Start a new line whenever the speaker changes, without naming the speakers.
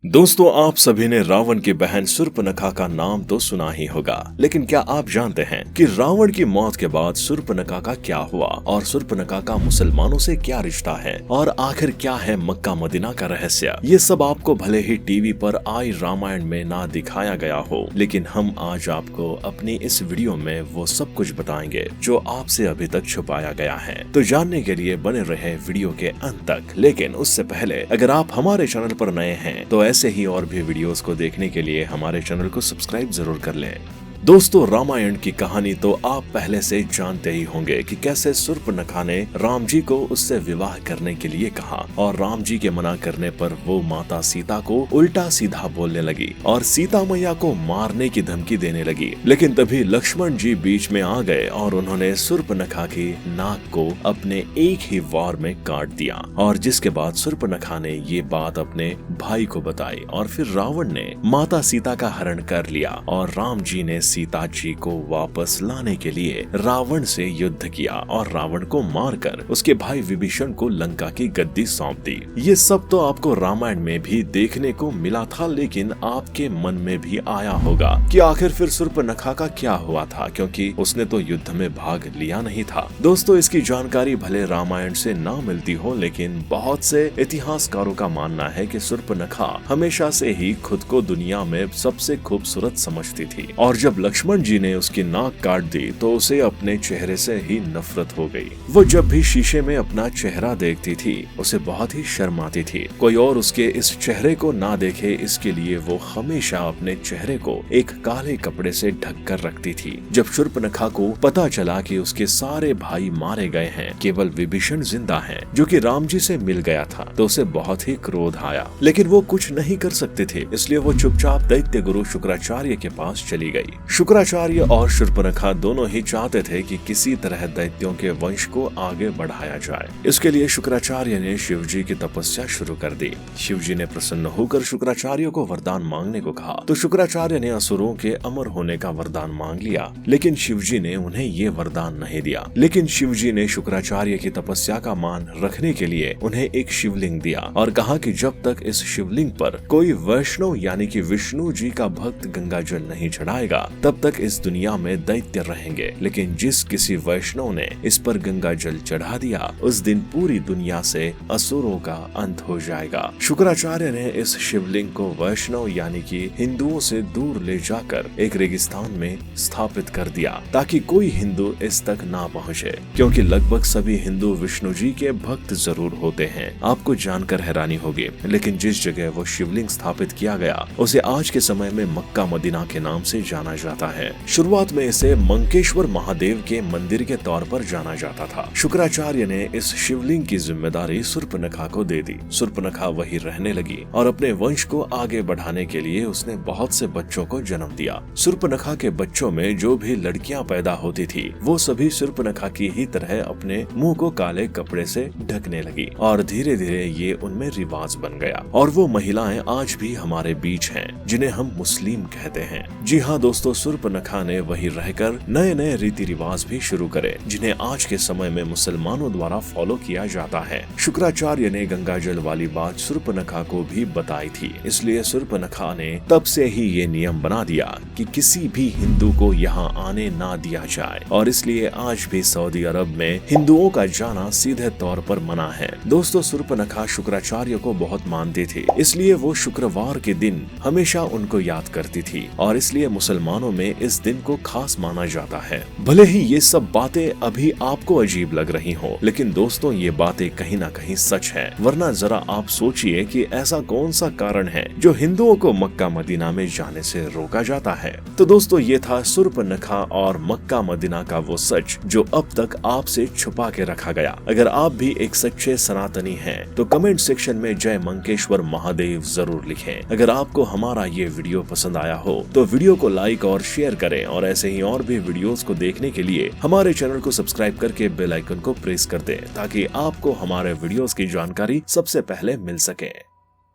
दोस्तों, आप सभी ने रावण की बहन शूर्पणखा का नाम तो सुना ही होगा, लेकिन क्या आप जानते हैं कि रावण की मौत के बाद शूर्पणखा का क्या हुआ और शूर्पणखा का मुसलमानों से क्या रिश्ता है और आखिर क्या है मक्का मदीना का रहस्य। ये सब आपको भले ही टीवी पर आई रामायण में ना दिखाया गया हो, लेकिन हम आज आपको अपनी इस वीडियो में वो सब कुछ बताएंगे जो आपसे अभी तक छुपाया गया है। तो जानने के लिए बने रहे वीडियो के अंत तक। लेकिन उससे पहले अगर आप हमारे चैनल पर नए हैं तो ऐसे ही और भी वीडियोस को देखने के लिए हमारे चैनल को सब्सक्राइब जरूर कर लें। दोस्तों, रामायण की कहानी तो आप पहले से जानते ही होंगे कि कैसे शूर्पणखा ने राम जी को उससे विवाह करने के लिए कहा और राम जी के मना करने पर वो माता सीता को उल्टा सीधा बोलने लगी और सीता मैया को मारने की धमकी देने लगी। लेकिन तभी लक्ष्मण जी बीच में आ गए और उन्होंने शूर्पणखा की नाक को अपने एक ही वार में काट दिया। और जिसके बाद शूर्पणखा ने ये बात अपने भाई को बताई और फिर रावण ने माता सीता का हरण कर लिया और राम जी ने सीता जी को वापस लाने के लिए रावण से युद्ध किया और रावण को मारकर उसके भाई विभीषण को लंका की गद्दी सौंप दी। ये सब तो आपको रामायण में भी देखने को मिला था, लेकिन आपके मन में भी आया होगा कि आखिर फिर शूर्पणखा का क्या हुआ था, क्योंकि उसने तो युद्ध में भाग लिया नहीं था। दोस्तों, इसकी जानकारी भले रामायण से ना मिलती हो, लेकिन बहुत से इतिहासकारों का मानना है कि शूर्पणखा हमेशा से ही खुद को दुनिया में सबसे खूबसूरत समझती थी और जब लक्ष्मण जी ने उसकी नाक काट दी तो उसे अपने चेहरे से ही नफरत हो गई। वो जब भी शीशे में अपना चेहरा देखती थी उसे बहुत ही शर्म आती थी। कोई और उसके इस चेहरे को ना देखे, इसके लिए वो हमेशा अपने चेहरे को एक काले कपड़े से ढक कर रखती थी। जब शूर्पणखा को पता चला कि उसके सारे भाई मारे गए हैं, केवल विभीषण जिंदा है जो कि राम जी से मिल गया था, तो उसे बहुत ही क्रोध आया। लेकिन वो कुछ नहीं कर सकते थे, इसलिए वो चुपचाप दैत्य गुरु शुक्राचार्य के पास चली गई। शुक्राचार्य और शूर्पणखा दोनों ही चाहते थे कि किसी तरह दैत्यों के वंश को आगे बढ़ाया जाए। इसके लिए शुक्राचार्य ने शिव जी की तपस्या शुरू कर दी। शिव जी ने प्रसन्न होकर शुक्राचार्य को वरदान मांगने को कहा, तो शुक्राचार्य ने असुरों के अमर होने का वरदान मांग लिया, लेकिन शिव जी ने उन्हें ये वरदान नहीं दिया। लेकिन शिव जी ने शुक्राचार्य की तपस्या का मान रखने के लिए उन्हें एक शिवलिंग दिया और कहा कि जब तक इस शिवलिंग पर कोई वैष्णव यानी कि विष्णु जी का भक्त गंगा जल नहीं चढ़ाएगा तब तक इस दुनिया में दैत्य रहेंगे। लेकिन जिस किसी वैष्णव ने इस पर गंगा जल चढ़ा दिया, उस दिन पूरी दुनिया से असुरों का अंत हो जाएगा। शुक्राचार्य ने इस शिवलिंग को वैष्णव यानी कि हिंदुओं से दूर ले जाकर एक रेगिस्तान में स्थापित कर दिया ताकि कोई हिंदू इस तक ना पहुँचे, क्योंकि लगभग सभी हिंदू विष्णु जी के भक्त जरूर होते हैं। आपको जानकर हैरानी होगी, लेकिन जिस जगह वो शिवलिंग स्थापित किया गया उसे आज के समय में मक्का मदीना के नाम से जाना जाता है। शुरुआत में इसे मंकेश्वर महादेव के मंदिर के तौर पर जाना जाता था। शुक्राचार्य ने इस शिवलिंग की जिम्मेदारी शूर्पणखा को दे दी। शूर्पणखा वही रहने लगी और अपने वंश को आगे बढ़ाने के लिए उसने बहुत से बच्चों को जन्म दिया। शूर्पणखा के बच्चों में जो भी लड़कियां पैदा होती थी वो सभी शूर्पणखा की ही तरह अपने मुंह को काले कपड़े से ढकने लगी और धीरे धीरे ये उनमें रिवाज बन गया। और वो महिलाएं आज भी हमारे बीच हैं जिन्हें हम मुस्लिम कहते हैं। जी हाँ दोस्तों, शूर्पणखा ने वही रहकर नए नए रीति रिवाज भी शुरू करे जिन्हें आज के समय में मुसलमानों द्वारा फॉलो किया जाता है। शुक्राचार्य ने गंगा जल वाली बात शूर्पणखा को भी बताई थी, इसलिए शूर्पणखा ने तब से ही ये नियम बना दिया कि किसी भी हिंदू को यहाँ आने ना दिया जाए और इसलिए आज भी सऊदी अरब में हिंदुओं का जाना सीधे तौर पर मना है। दोस्तों, शूर्पणखा शुक्राचार्य को बहुत मानती थी, इसलिए वो शुक्रवार के दिन हमेशा उनको याद करती थी और इसलिए मुसलमानों में इस दिन को खास माना जाता है। भले ही ये सब बातें अभी आपको अजीब लग रही हो, लेकिन दोस्तों ये बातें कहीं ना कहीं सच है। वरना जरा आप सोचिए कि ऐसा कौन सा कारण है जो हिंदुओं को मक्का मदीना में जाने से रोका जाता है। तो दोस्तों, ये था शूर्पणखा और मक्का मदीना का वो सच जो अब तक आपसे छुपा के रखा गया। अगर आप भी एक सच्चे सनातनी हैं, तो कमेंट सेक्शन में जय मंकेश्वर महादेव जरूर लिखें। अगर आपको हमारा ये वीडियो पसंद आया हो तो वीडियो को लाइक और शेयर करें और ऐसे ही और भी वीडियोस को देखने के लिए हमारे चैनल को सब्सक्राइब करके बेल आइकन को प्रेस कर दें ताकि आपको हमारे वीडियोस की जानकारी सबसे पहले मिल सके।